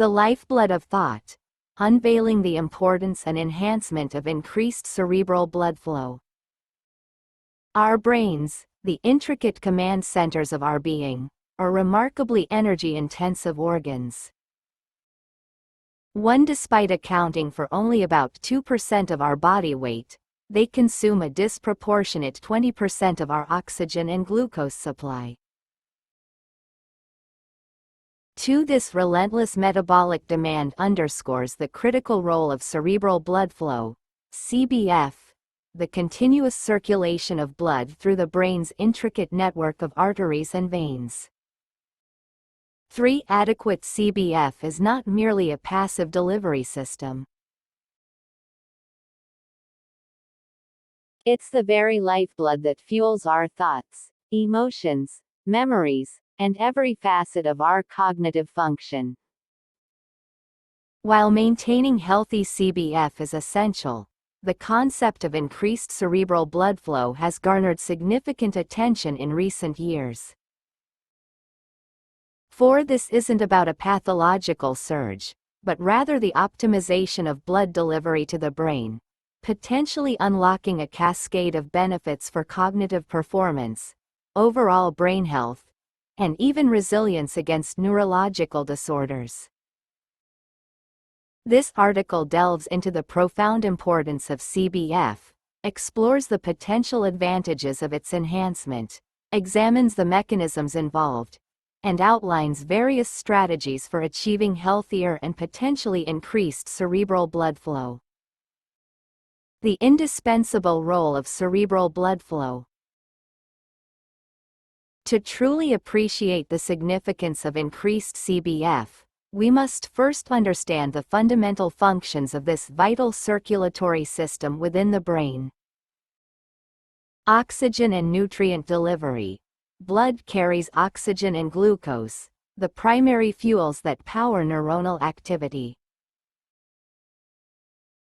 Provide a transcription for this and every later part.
The lifeblood of thought. Unveiling the importance and enhancement of increased cerebral blood flow. Our brains, the intricate command centers of our being, are remarkably energy-intensive organs. Despite accounting for only about 2% of our body weight, they consume a disproportionate 20% of our oxygen and glucose supply. This relentless metabolic demand underscores the critical role of cerebral blood flow, CBF, the continuous circulation of blood through the brain's intricate network of arteries and veins. Adequate CBF is not merely a passive delivery system. It's the very lifeblood that fuels our thoughts, emotions, memories, and every facet of our cognitive function. While maintaining healthy CBF is essential, the concept of increased cerebral blood flow has garnered significant attention in recent years. This isn't about a pathological surge, but rather the optimization of blood delivery to the brain, potentially unlocking a cascade of benefits for cognitive performance, overall brain health, and even resilience against neurological disorders. This article delves into the profound importance of CBF, explores the potential advantages of its enhancement, examines the mechanisms involved, and outlines various strategies for achieving healthier and potentially increased cerebral blood flow. The indispensable role of cerebral blood flow. To truly appreciate the significance of increased CBF, we must first understand the fundamental functions of this vital circulatory system within the brain. Oxygen and nutrient delivery. Blood carries oxygen and glucose, the primary fuels that power neuronal activity.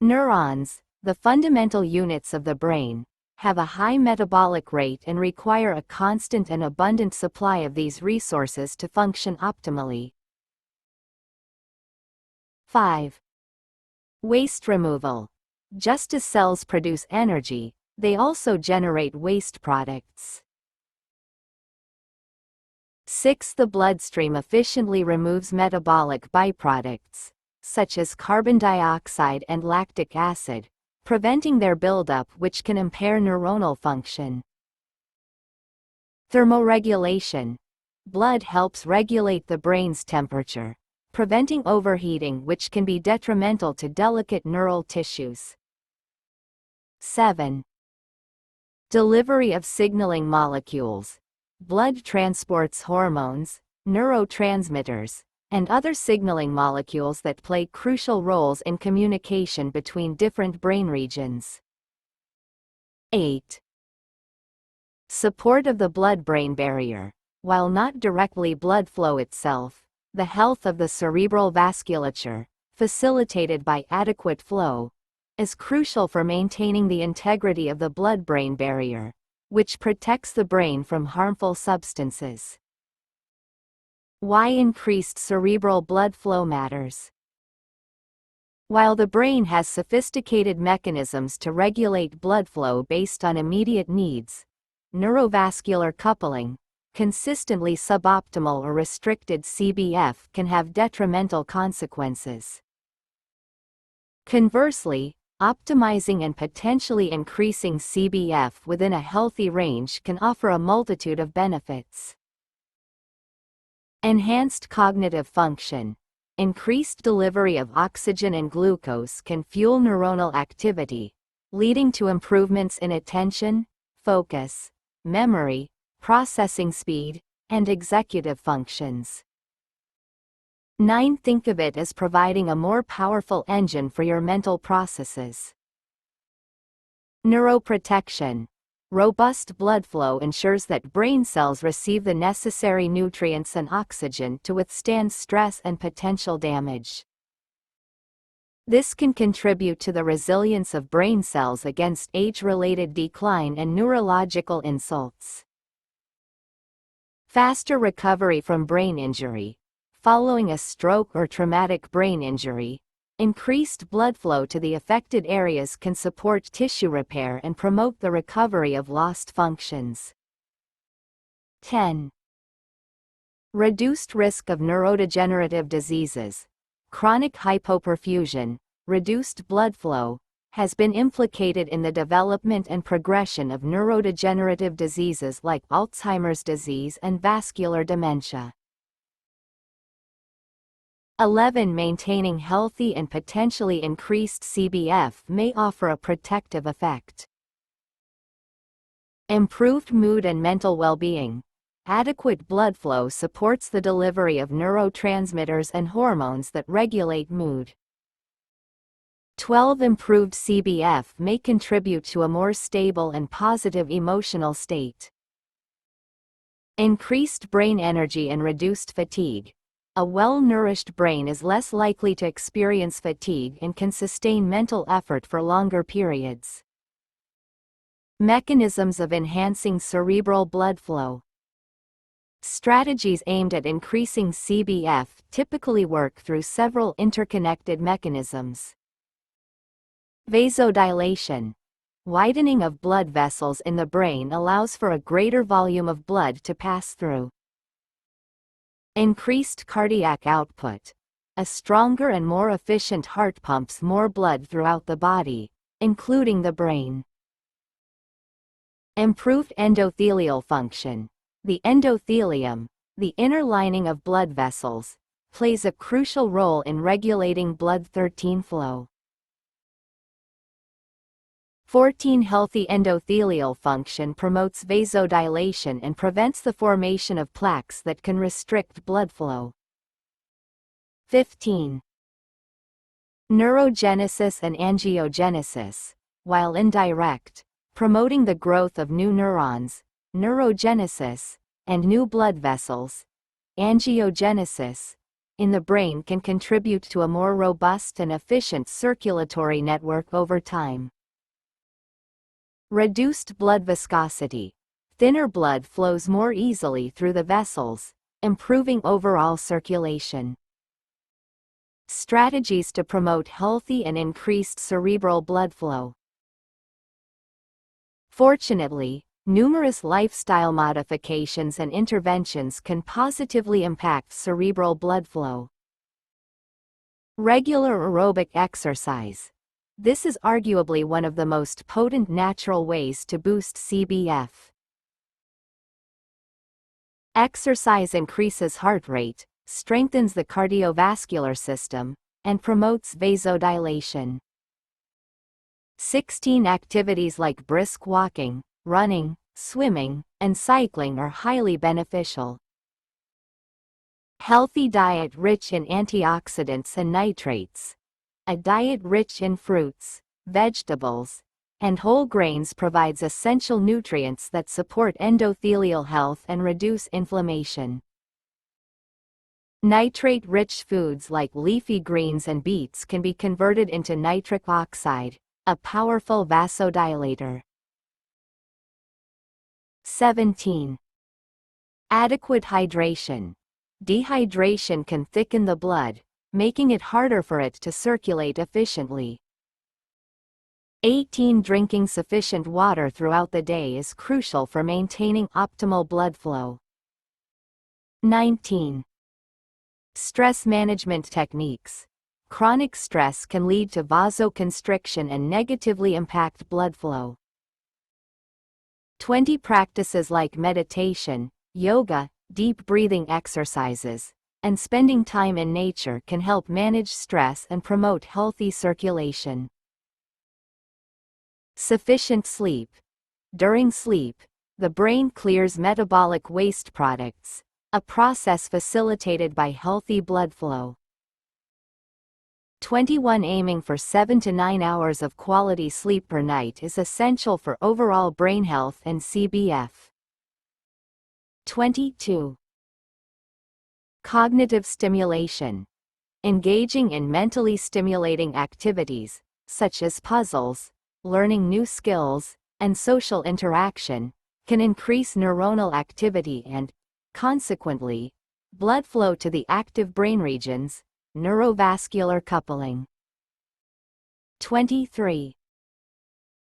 Neurons, the fundamental units of the brain, have a high metabolic rate and require a constant and abundant supply of these resources to function optimally. 5. Waste removal. Just as cells produce energy, they also generate waste products. 6. The bloodstream efficiently removes metabolic byproducts, such as carbon dioxide and lactic acid, preventing their buildup, which can impair neuronal function. Thermoregulation. Blood helps regulate the brain's temperature, preventing overheating, which can be detrimental to delicate neural tissues. 7. Delivery of signaling molecules. Blood transports hormones, neurotransmitters, and other signaling molecules that play crucial roles in communication between different brain regions. 8. Support of the blood-brain barrier. While not directly blood flow itself, the health of the cerebral vasculature, facilitated by adequate flow, is crucial for maintaining the integrity of the blood-brain barrier, which protects the brain from harmful substances. Why increased cerebral blood flow matters. While the brain has sophisticated mechanisms to regulate blood flow based on immediate needs, neurovascular coupling, consistently suboptimal or restricted CBF can have detrimental consequences. Conversely, optimizing and potentially increasing CBF within a healthy range can offer a multitude of benefits. Enhanced cognitive function. Increased delivery of oxygen and glucose can fuel neuronal activity, leading to improvements in attention, focus, memory, processing speed, and executive functions. 9. Think of it as providing a more powerful engine for your mental processes. Neuroprotection. Robust blood flow ensures that brain cells receive the necessary nutrients and oxygen to withstand stress and potential damage. This can contribute to the resilience of brain cells against age-related decline and neurological insults. Faster recovery from brain injury. following a stroke or traumatic brain injury. Increased blood flow to the affected areas can support tissue repair and promote the recovery of lost functions. 10. Reduced risk of neurodegenerative diseases. Chronic hypoperfusion, reduced blood flow, has been implicated in the development and progression of neurodegenerative diseases like Alzheimer's disease and vascular dementia. 11. Maintaining healthy and potentially increased CBF may offer a protective effect. Improved mood and mental well-being. Adequate blood flow supports the delivery of neurotransmitters and hormones that regulate mood. 12. Improved CBF may contribute to a more stable and positive emotional state. Increased brain energy and reduced fatigue. A well-nourished brain is less likely to experience fatigue and can sustain mental effort for longer periods. Mechanisms of enhancing cerebral blood flow. Strategies aimed at increasing CBF typically work through several interconnected mechanisms. Vasodilation. Widening of blood vessels in the brain allows for a greater volume of blood to pass through. Increased cardiac output. A stronger and more efficient heart pumps more blood throughout the body, including the brain. Improved endothelial function. The endothelium, the inner lining of blood vessels, plays a crucial role in regulating blood flow. 14. Healthy endothelial function promotes vasodilation and prevents the formation of plaques that can restrict blood flow. 15. Neurogenesis and angiogenesis. While indirect, promoting the growth of new neurons, neurogenesis, and new blood vessels, angiogenesis, in the brain can contribute to a more robust and efficient circulatory network over time. Reduced blood viscosity. Thinner blood flows more easily through the vessels, improving overall circulation. Strategies to promote healthy and increased cerebral blood flow. Fortunately, numerous lifestyle modifications and interventions can positively impact cerebral blood flow. Regular aerobic exercise. This is arguably one of the most potent natural ways to boost CBF. Exercise increases heart rate, strengthens the cardiovascular system, and promotes vasodilation. 16. Activities like brisk walking, running, swimming, and cycling are highly beneficial. Healthy diet rich in antioxidants and nitrates. A diet rich in fruits, vegetables, and whole grains provides essential nutrients that support endothelial health and reduce inflammation. Nitrate-rich foods like leafy greens and beets can be converted into nitric oxide, a powerful vasodilator. 17. Adequate hydration. Dehydration can thicken the blood, making it harder for it to circulate efficiently. 18. Drinking sufficient water throughout the day is crucial for maintaining optimal blood flow. 19. Stress management techniques. Chronic stress can lead to vasoconstriction and negatively impact blood flow. 20. Practices like meditation, yoga, deep breathing exercises, and spending time in nature can help manage stress and promote healthy circulation. Sufficient sleep. During sleep, the brain clears metabolic waste products, a process facilitated by healthy blood flow. 21. Aiming for 7 to 9 hours of quality sleep per night is essential for overall brain health and CBF. 22. Cognitive stimulation. Engaging in mentally stimulating activities, such as puzzles, learning new skills, and social interaction, can increase neuronal activity and, consequently, blood flow to the active brain regions, neurovascular coupling. 23.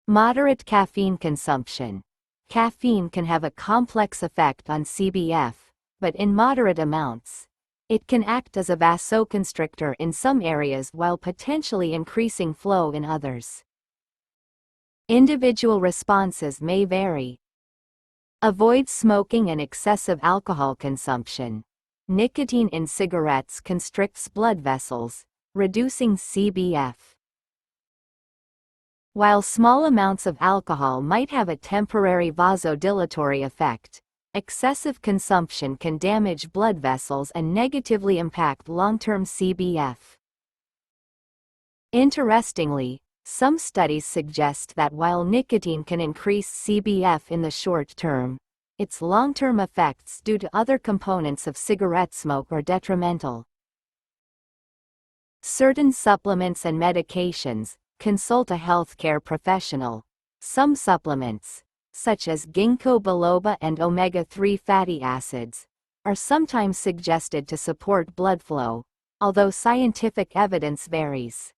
Moderate caffeine consumption. Caffeine can have a complex effect on CBF, but in moderate amounts, it can act as a vasoconstrictor in some areas while potentially increasing flow in others. Individual responses may vary. Avoid smoking and excessive alcohol consumption. Nicotine in cigarettes constricts blood vessels, reducing CBF. While small amounts of alcohol might have a temporary vasodilatory effect, excessive consumption can damage blood vessels and negatively impact long-term CBF. Interestingly, some studies suggest that while nicotine can increase CBF in the short term, its long-term effects due to other components of cigarette smoke are detrimental. Certain supplements and medications. Consult a healthcare professional. Some supplements, such as ginkgo biloba and omega-3 fatty acids, are sometimes suggested to support blood flow, although scientific evidence varies.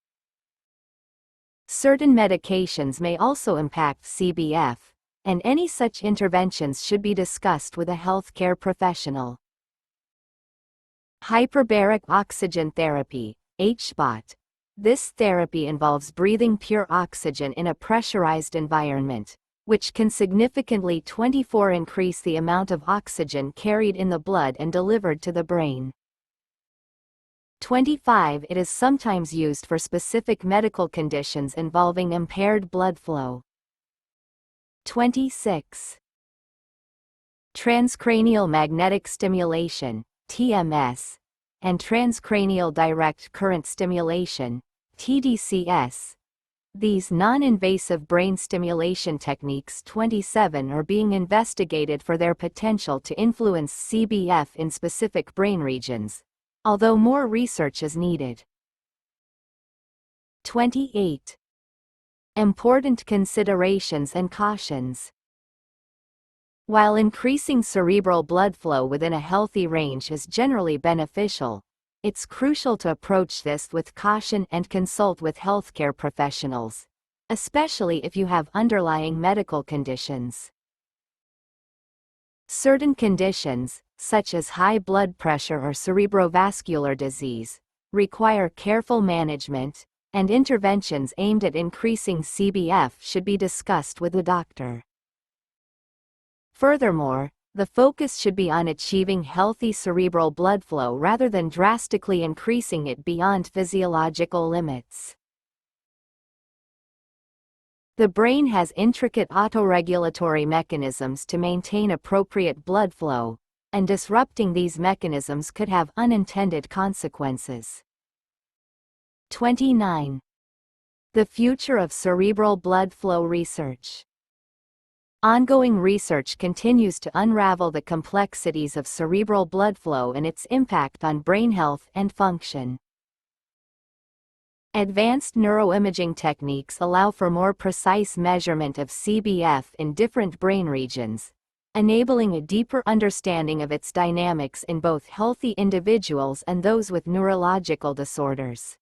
Certain medications may also impact CBF, and any such interventions should be discussed with a healthcare professional. Hyperbaric oxygen therapy, HBOT. This therapy involves breathing pure oxygen in a pressurized environment, which can significantly 24 increase the amount of oxygen carried in the blood and delivered to the brain. 25. It is sometimes used for specific medical conditions involving impaired blood flow. 26. Transcranial magnetic stimulation, TMS, and transcranial direct current stimulation, TDCS. These non-invasive brain stimulation techniques 27 are being investigated for their potential to influence CBF in specific brain regions, although more research is needed. 28. Important considerations and cautions. While increasing cerebral blood flow within a healthy range is generally beneficial, it's crucial to approach this with caution and consult with healthcare professionals, especially if you have underlying medical conditions. Certain conditions, such as high blood pressure or cerebrovascular disease, require careful management, and interventions aimed at increasing CBF should be discussed with the doctor. Furthermore, the focus should be on achieving healthy cerebral blood flow rather than drastically increasing it beyond physiological limits. The brain has intricate autoregulatory mechanisms to maintain appropriate blood flow, and disrupting these mechanisms could have unintended consequences. 29. The future of cerebral blood flow research. Ongoing research continues to unravel the complexities of cerebral blood flow and its impact on brain health and function. Advanced neuroimaging techniques allow for more precise measurement of CBF in different brain regions, enabling a deeper understanding of its dynamics in both healthy individuals and those with neurological disorders.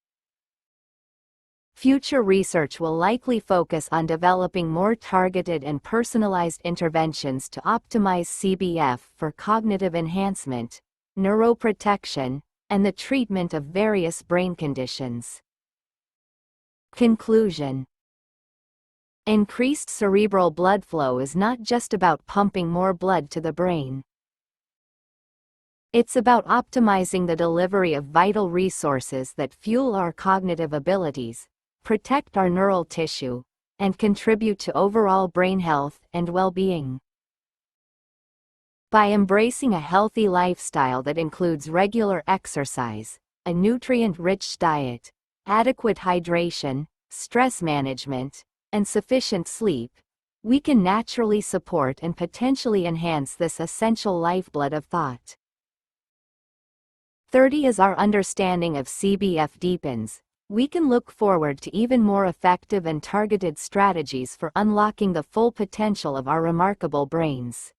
Future research will likely focus on developing more targeted and personalized interventions to optimize CBF for cognitive enhancement, neuroprotection, and the treatment of various brain conditions. Conclusion. Increased cerebral blood flow is not just about pumping more blood to the brain. It's about optimizing the delivery of vital resources that fuel our cognitive abilities, protect our neural tissue, and contribute to overall brain health and well-being. By embracing a healthy lifestyle that includes regular exercise, a nutrient-rich diet, adequate hydration, stress management, and sufficient sleep, we can naturally support and potentially enhance this essential lifeblood of thought. 30. As our understanding of CBF deepens, we can look forward to even more effective and targeted strategies for unlocking the full potential of our remarkable brains.